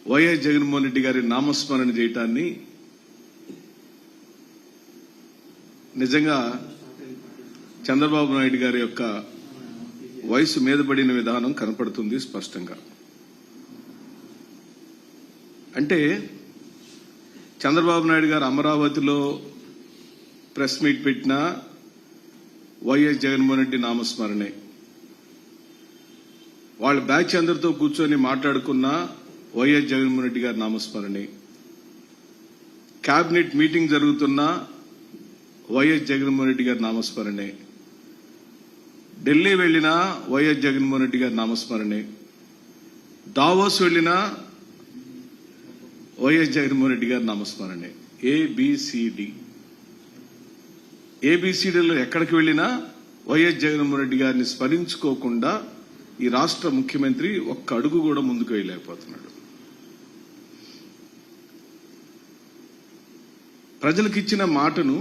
YS Jaganmohan Reddy గారి నామస్మరణ చేయటాన్ని నిజంగా చంద్రబాబు నాయుడు గారి యొక్క వయసు మీద పడిన విధానం కనపడుతుంది స్పష్టంగా. అంటే చంద్రబాబు నాయుడు గారు అమరావతిలో ప్రెస్ మీట్ పెట్టినా వైఎస్ జగన్మోహన్ రెడ్డి నామస్మరణే, వాళ్ళ బ్యాచ్ అందరితో కూర్చొని మాట్లాడుకున్న వైఎస్ జగన్మోహన్ రెడ్డి గారి నామస్మరణే, కేబినెట్ మీటింగ్ జరుగుతున్న వైఎస్ జగన్మోహన్ రెడ్డి గారి నామస్మరణే, ఢిల్లీ వెళ్లినా వైఎస్ జగన్మోహన్ రెడ్డి గారి నామస్మరణే, దావోస్ వెళ్లినా వైఎస్ జగన్మోహన్ రెడ్డి గారి నామస్మరణే. ఏబిసిడీలో ఎక్కడికి వెళ్లినా వైఎస్ జగన్మోహన్ రెడ్డి గారిని స్మరించుకోకుండా ఈ రాష్ట్ర ముఖ్యమంత్రి ఒక్క అడుగు కూడా ముందుకు వేయలేకపోతున్నాడు. ప్రజలకిచ్చిన మాటను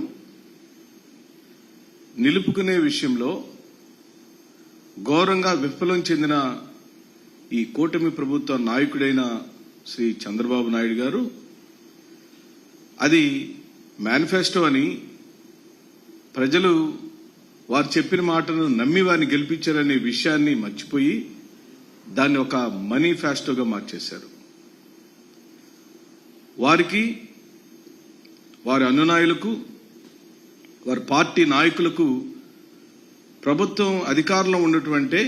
నిలుపుకునే విషయంలో ఘోరంగా విఫలం చెందిన ఈ కూటమి ప్రభుత్వ నాయకుడైన శ్రీ చంద్రబాబు నాయుడు గారు అది మేనిఫెస్టో అని ప్రజలు వారు చెప్పిన మాటను నమ్మి వారిని గెలిపించారనే విషయాన్ని మర్చిపోయి దాన్ని ఒక మనీఫెస్టోగా మార్చేశారు. వారికి, వారి అనునాయులకు, వారి పార్టీ నాయకులకు ప్రభుత్వం అధికారంలో ఉన్నటువంటి